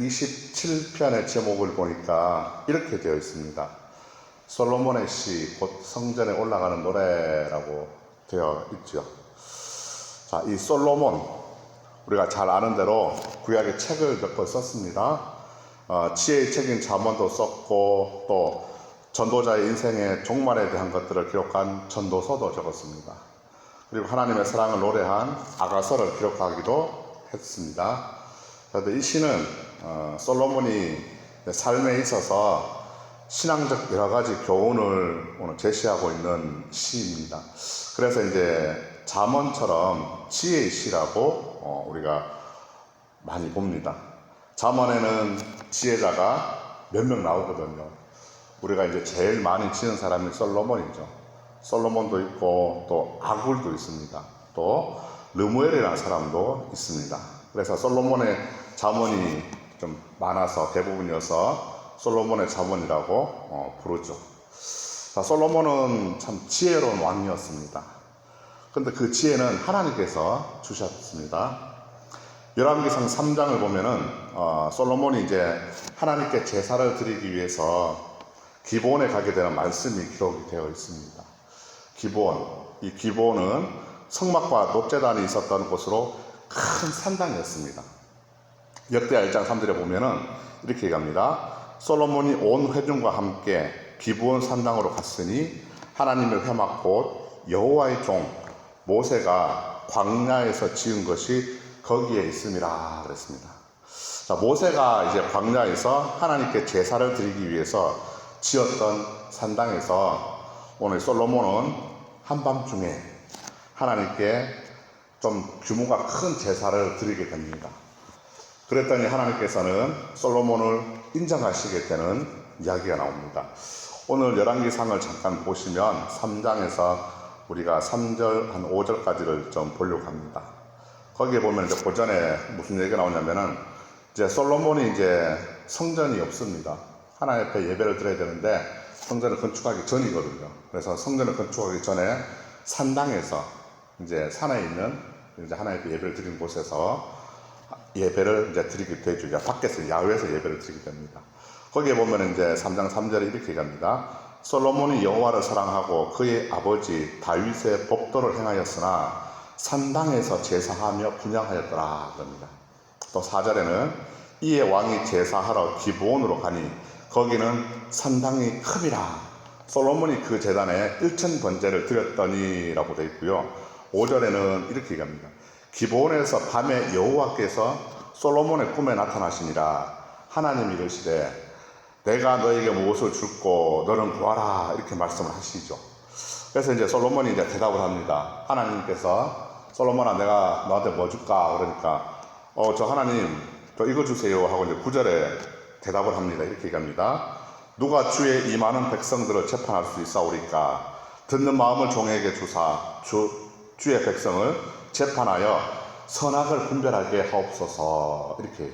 127편의 제목을 보니까 이렇게 되어 있습니다. 솔로몬의 시, 곧 성전에 올라가는 노래라고 되어 있죠. 자, 이 솔로몬, 우리가 잘 아는 대로 구약의 책을 몇 권 썼습니다. 지혜의 책인 잠언도 썼고, 또 전도자의 인생의 종말에 대한 것들을 기록한 전도서도 적었습니다. 그리고 하나님의 사랑을 노래한 아가서를 기록하기도 했습니다. 그런데 이 시는 솔로몬이 삶에 있어서 신앙적 여러 가지 교훈을 오늘 제시하고 있는 시입니다. 그래서 이제 잠언처럼 지혜의 시라고 우리가 많이 봅니다. 잠언에는 지혜자가 몇 명 나오거든요. 우리가 이제 제일 많이 지은 사람이 솔로몬이죠. 솔로몬도 있고 또 아굴도 있습니다. 또 르무엘이라는 사람도 있습니다. 그래서 솔로몬의 잠언이 좀 많아서 대부분이어서 솔로몬의 잠언이라고 부르죠. 자, 솔로몬은 참 지혜로운 왕이었습니다. 그런데 그 지혜는 하나님께서 주셨습니다. 열왕기상 3장을 보면은 솔로몬이 이제 하나님께 제사를 드리기 위해서 기브온에 가게 되는 말씀이 기록이 되어 있습니다. 기브온, 이 기브온은 성막과 녹제단이 있었던 곳으로 큰 산당이었습니다. 역대하 1장 3절에 보면은 이렇게 얘기합니다. 솔로몬이 온 회중과 함께 기브온 산당으로 갔으니 하나님의 회막 곧 여호와의 종 모세가 광야에서 지은 것이 거기에 있음이라 그랬습니다. 자, 모세가 이제 광야에서 하나님께 제사를 드리기 위해서 지었던 산당에서 오늘 솔로몬은 한밤중에 하나님께 좀 규모가 큰 제사를 드리게 됩니다. 그랬더니 하나님께서는 솔로몬을 인정하시게 되는 이야기가 나옵니다. 오늘 열왕기상을 잠깐 보시면 3장에서 우리가 3절 한 5절까지를 좀 보려고 합니다. 거기에 보면 이제 고전에 무슨 얘기가 나오냐면은 이제 솔로몬이 이제 성전이 없습니다. 하나님 앞에 예배를 드려야 되는데 성전을 건축하기 전이거든요. 그래서 성전을 건축하기 전에 산당에서 이제 산에 있는 이제 하나님 앞에 예배를 드리는 곳에서 예배를 이제 드리게 되죠. 밖에서 야외에서 예배를 드리게 됩니다. 거기에 보면 이제 3장 3절에 이렇게 얘기합니다. 솔로몬이 여호와를 사랑하고 그의 아버지 다윗의 법도를 행하였으나 산당에서 제사하며 분향하였더라 그럽니다. 또 4절에는 이에 왕이 제사하러 기브온으로 가니 거기는 산당이 큼이라. 솔로몬이 그 제단에 1천 번제를 드렸더니라고 되어 있고요. 5절에는 이렇게 얘기합니다. 기브온에서 밤에 여호와께서 솔로몬의 꿈에 나타나시니라. 하나님이 이르시되 내가 너에게 무엇을 줄고 너는 구하라 이렇게 말씀을 하시죠. 그래서 이제 솔로몬이 이제 대답을 합니다. 하나님께서 솔로몬아 내가 너한테 뭐 줄까? 그러니까 저 하나님 저 이거 주세요 하고 이제 9절에 대답을 합니다. 이렇게 얘기합니다. 누가 주의 이 많은 백성들을 재판할 수 있사오리까? 듣는 마음을 종에게 주사 주의 백성을 재판하여 선악을 분별하게 하옵소서 이렇게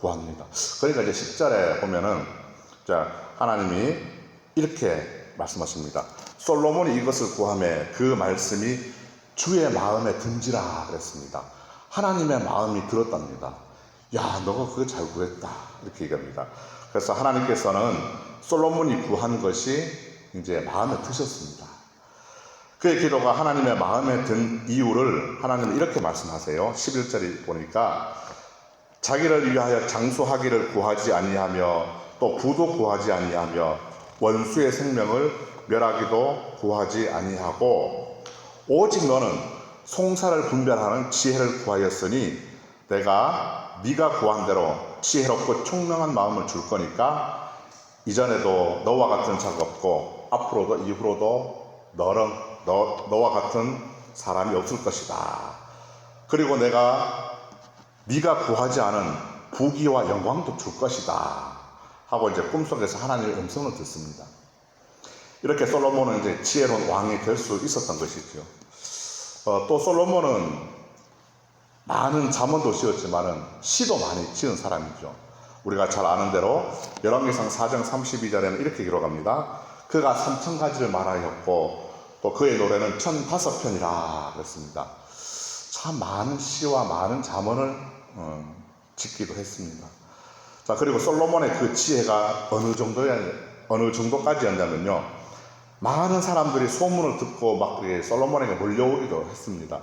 구합니다. 그러니까 이제 10절에 보면은 하나님이 이렇게 말씀하십니다. 솔로몬이 이것을 구하매 그 말씀이 주의 마음에 든지라 그랬습니다. 하나님의 마음이 들었답니다. 야, 너가 그거 잘 구했다 이렇게 얘기합니다. 그래서 하나님께서는 솔로몬이 구한 것이 이제 마음에 드셨습니다. 그의 기도가 하나님의 마음에 든 이유를 하나님은 이렇게 말씀하세요. 11절에 보니까 자기를 위하여 장수하기를 구하지 아니하며 또 부도 구하지 아니하며 원수의 생명을 멸하기도 구하지 아니하고 오직 너는 송사를 분별하는 지혜를 구하였으니 내가 네가 구한 대로 지혜롭고 총명한 마음을 줄 거니까 이전에도 너와 같은 자가 없고 앞으로도 이후로도 너와 같은 사람이 없을 것이다. 그리고 내가 네가 구하지 않은 부귀와 영광도 줄 것이다 하고 이제 꿈속에서 하나님의 음성을 듣습니다. 이렇게 솔로몬은 이제 지혜로운 왕이 될 수 있었던 것이죠. 또 솔로몬은 많은 잠언도 지었지만은 시도 많이 지은 사람이죠. 우리가 잘 아는 대로 열왕기상 4장 32절에는 이렇게 기록합니다. 그가 3,000가지를 말하였고 또 그의 노래는 1,005편이라 그랬습니다. 참 많은 시와 많은 잠언을 짓기도 했습니다. 자, 그리고 솔로몬의 그 지혜가 어느 정도까지였냐면요. 많은 사람들이 소문을 듣고 막 솔로몬에게 몰려오기도 했습니다.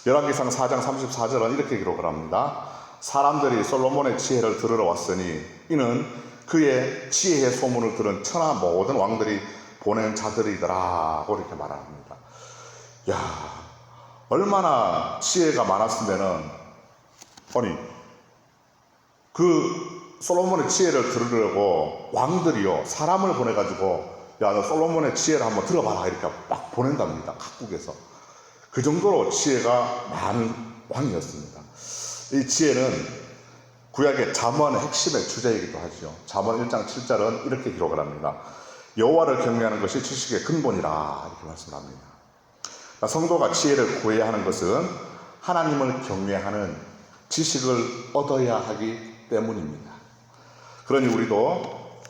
열왕기상 4장 34절은 이렇게 기록을 합니다. 사람들이 솔로몬의 지혜를 들으러 왔으니 이는 그의 지혜의 소문을 들은 천하 모든 왕들이 보낸 자들이더라고 이렇게 말합니다. 야, 얼마나 지혜가 많았으면은 아니 그 솔로몬의 지혜를 들으려고 왕들이요 사람을 보내가지고 야, 너 솔로몬의 지혜를 한번 들어봐라 이렇게 막 보낸답니다. 각국에서. 그 정도로 지혜가 많은 왕이었습니다. 이 지혜는 구약의 잠언의 핵심의 주제이기도 하죠. 잠언 1장 7절은 이렇게 기록을 합니다. 여호와를 경외하는 것이 지식의 근본이라 이렇게 말씀합니다. 성도가 지혜를 구해야 하는 것은 하나님을 경외하는 지식을 얻어야 하기 때문입니다. 그러니 우리도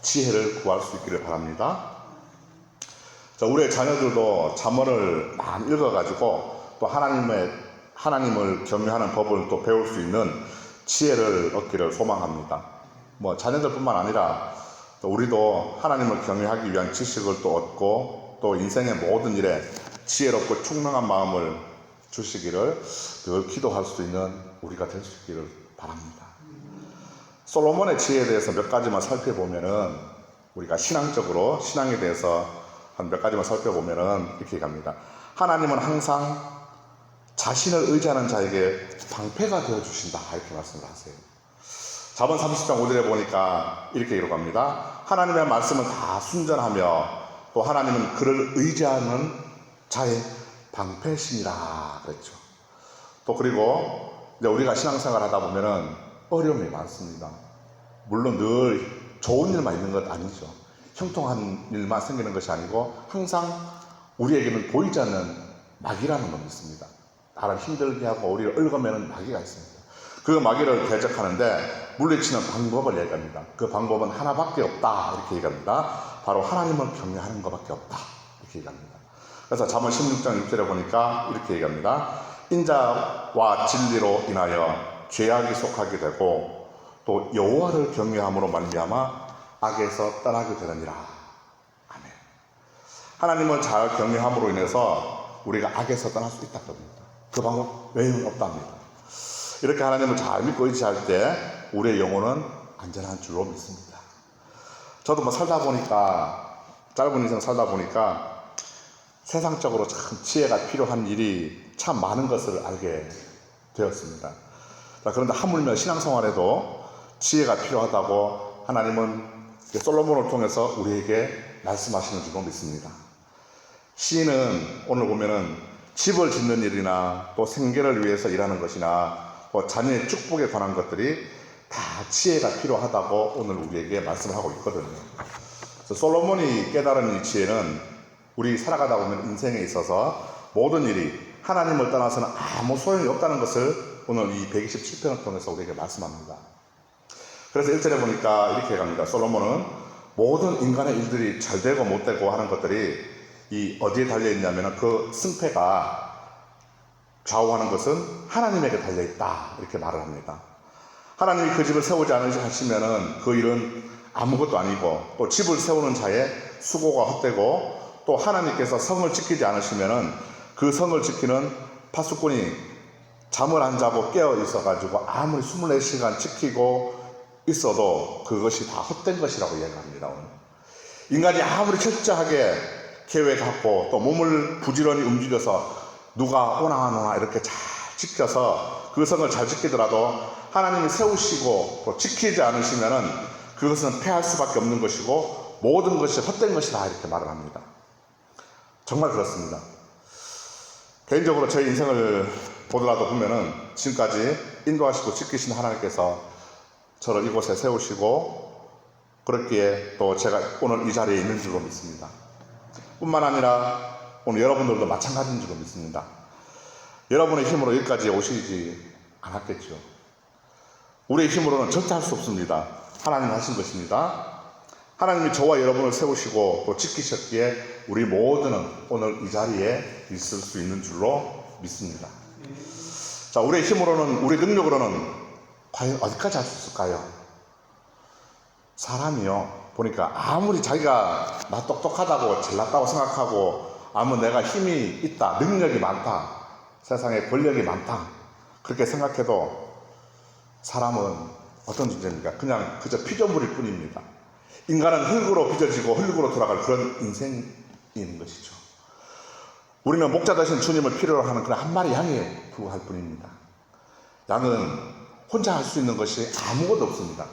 지혜를 구할 수 있기를 바랍니다. 자, 우리의 자녀들도 잠언을 많이 읽어가지고 또 하나님을 경외하는 법을 또 배울 수 있는 지혜를 얻기를 소망합니다. 뭐 자녀들뿐만 아니라 또 우리도 하나님을 경외하기 위한 지식을 또 얻고 또 인생의 모든 일에 지혜롭고 총명한 마음을 주시기를 늘 기도할 수 있는 우리가 될 수 있기를 바랍니다. 솔로몬의 지혜에 대해서 몇 가지만 살펴보면은 우리가 신앙적으로 신앙에 대해서 한 몇 가지만 살펴보면은 이렇게 얘기합니다. 하나님은 항상 자신을 의지하는 자에게 방패가 되어주신다 이렇게 말씀을 하세요. 잠언 30장 5절에 보니까 이렇게 기록합니다. 하나님의 말씀은 다 순전하며 또 하나님은 그를 의지하는 자의 방패시니라 그랬죠. 또 그리고 이제 우리가 신앙생활 하다 보면은 어려움이 많습니다. 물론 늘 좋은 일만 있는 것 아니죠. 형통한 일만 생기는 것이 아니고 항상 우리에게는 보이지 않는 마귀라는 건 있습니다. 나를 힘들게 하고 우리를 얽어매는 마귀가 있습니다. 그 마귀를 대적하는데 물리치는 방법을 얘기합니다. 그 방법은 하나밖에 없다 이렇게 얘기합니다. 바로 하나님을 경외하는 것밖에 없다 이렇게 얘기합니다. 그래서 잠언 16장 6절에 보니까 이렇게 얘기합니다. 인자와 진리로 인하여 죄악이 속하게 되고 또 여호와를 경외함으로 말미암아 악에서 떠나게 되느니라. 아멘. 하나님을 잘 경외함으로 인해서 우리가 악에서 떠날 수 있다고 합니다. 그 방법 외에는 없답니다. 이렇게 하나님을 잘 믿고 의지할 때 우리의 영혼은 안전한 줄로 믿습니다. 저도 뭐 살다 보니까 짧은 인생 살다 보니까 세상적으로 참 지혜가 필요한 일이 참 많은 것을 알게 되었습니다. 자, 그런데 하물며 신앙생활에도 지혜가 필요하다고 하나님은 솔로몬을 통해서 우리에게 말씀하시는 줄로 믿습니다. 시인은 오늘 보면은 집을 짓는 일이나 또 생계를 위해서 일하는 것이나 또 자녀의 축복에 관한 것들이 다 지혜가 필요하다고 오늘 우리에게 말씀하고 있거든요. 그래서 솔로몬이 깨달은 이 지혜는 우리 살아가다 보면 인생에 있어서 모든 일이 하나님을 떠나서는 아무 소용이 없다는 것을 오늘 이 127편을 통해서 우리에게 말씀합니다. 그래서 1절에 보니까 이렇게 갑니다. 솔로몬은 모든 인간의 일들이 잘 되고 못 되고 하는 것들이 이 어디에 달려있냐면 그 승패가 좌우하는 것은 하나님에게 달려있다 이렇게 말을 합니다. 하나님이 그 집을 세우지 않으시면은 그 일은 아무것도 아니고 또 집을 세우는 자의 수고가 헛되고 또 하나님께서 성을 지키지 않으시면은 그 성을 지키는 파수꾼이 잠을 안 자고 깨어 있어가지고 아무리 24시간 지키고 있어도 그것이 다 헛된 것이라고 이야기합니다. 인간이 아무리 철저하게 계획하고 또 몸을 부지런히 움직여서 누가 오나 안 오나 이렇게 잘 지켜서 그 성을 잘 지키더라도 하나님이 세우시고 또 지키지 않으시면은 그것은 패할 수밖에 없는 것이고 모든 것이 헛된 것이다 이렇게 말을 합니다. 정말 그렇습니다. 개인적으로 제 인생을 보더라도 보면은 지금까지 인도하시고 지키신 하나님께서 저를 이곳에 세우시고 그렇기에 또 제가 오늘 이 자리에 있는 줄로 믿습니다. 뿐만 아니라 오늘 여러분들도 마찬가지인 줄로 믿습니다. 여러분의 힘으로 여기까지 오시지 않았겠죠. 우리의 힘으로는 절대 할 수 없습니다. 하나님이 하신 것입니다. 하나님이 저와 여러분을 세우시고 또 지키셨기에 우리 모두는 오늘 이 자리에 있을 수 있는 줄로 믿습니다. 자, 우리의 힘으로는, 우리 능력으로는 과연 어디까지 할 수 있을까요? 사람이요, 보니까 아무리 자기가 나 똑똑하다고 잘났다고 생각하고, 아무 내가 힘이 있다, 능력이 많다, 세상에 권력이 많다, 그렇게 생각해도 사람은 어떤 존재입니까? 그냥 그저 피조물일 뿐입니다. 인간은 흙으로 빚어지고 흙으로 돌아갈 그런 인생인 것이죠. 우리는 목자 되신 주님을 필요로 하는 그런 한 마리 양에 불과할 뿐입니다. 양은 혼자 할 수 있는 것이 아무것도 없습니다.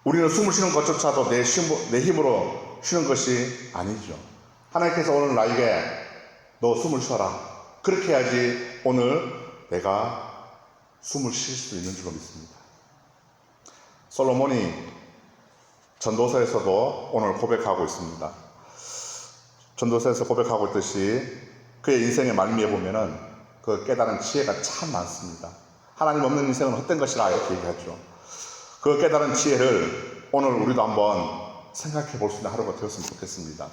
우리는 숨을 쉬는 것조차도 내 힘으로 쉬는 것이 아니죠. 하나님께서 오늘 나에게 너 숨을 쉬어라, 그렇게 해야지 오늘 내가 숨을 쉴 수 있는 줄로 믿습니다. 솔로몬이 전도서에서도 오늘 고백하고 있습니다. 전도서에서 고백하고 있듯이 그의 인생의 말미에 보면은 그 깨달은 지혜가 참 많습니다. 하나님 없는 인생은 헛된 것이라 이렇게 얘기하죠. 그 깨달은 지혜를 오늘 우리도 한번 생각해 볼 수 있는 하루가 되었으면 좋겠습니다.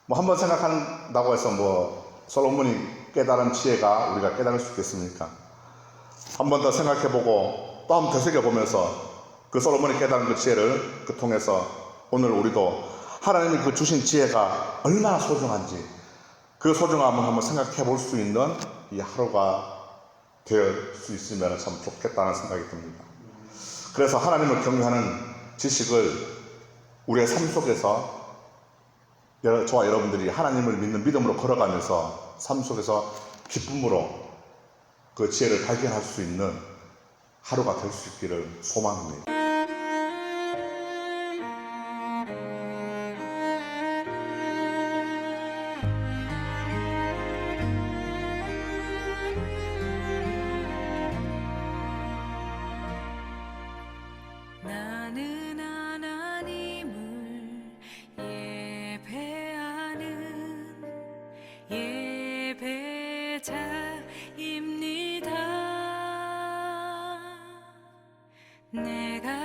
뭐 한번 생각한다고 해서 솔로몬이 깨달은 지혜가 우리가 깨달을 수 있겠습니까? 한 번 더 생각해 보고 또 한번 되새겨 보면서 그 솔로몬이 깨달은 그 지혜를 그 통해서 오늘 우리도 하나님이 그 주신 지혜가 얼마나 소중한지 그 소중함을 한번 생각해 볼 수 있는 이 하루가 될 수 있으면 참 좋겠다는 생각이 듭니다. 그래서 하나님을 경외하는 지식을 우리의 삶 속에서 저와 여러분들이 하나님을 믿는 믿음으로 걸어가면서 삶 속에서 기쁨으로 그 지혜를 발견할 수 있는 하루가 될 수 있기를 소망합니다. 나는 하나님을 예배하는 예배자입니다. 내가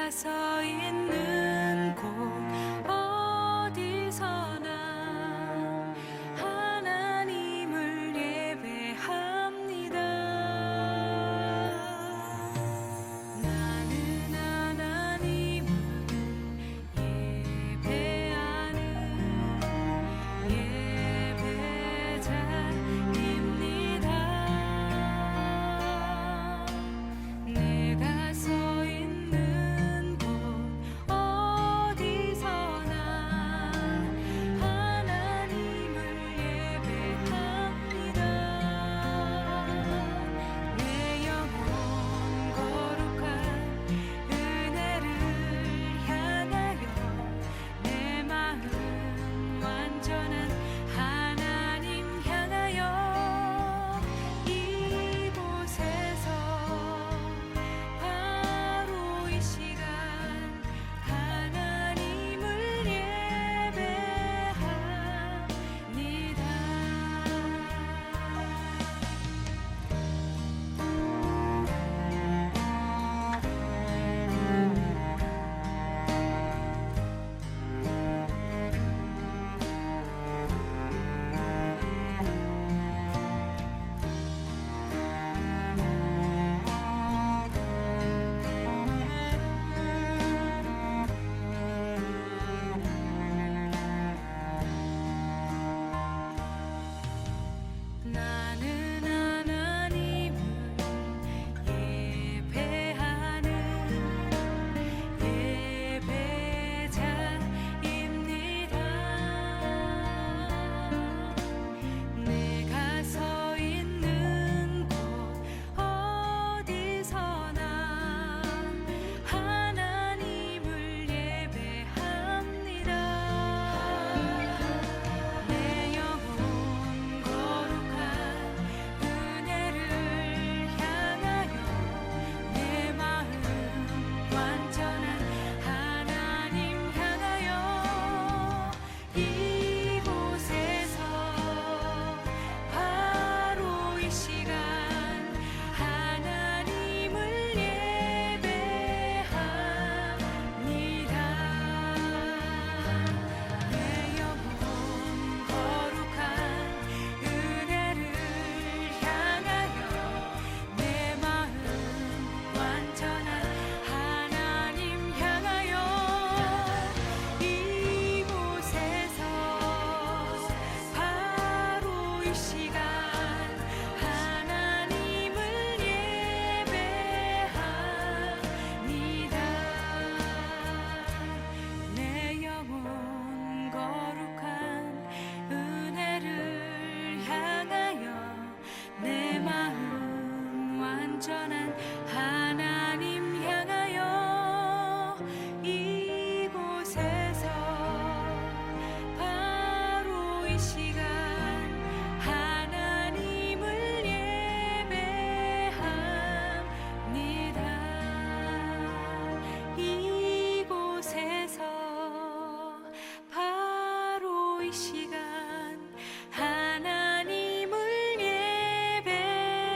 이 시간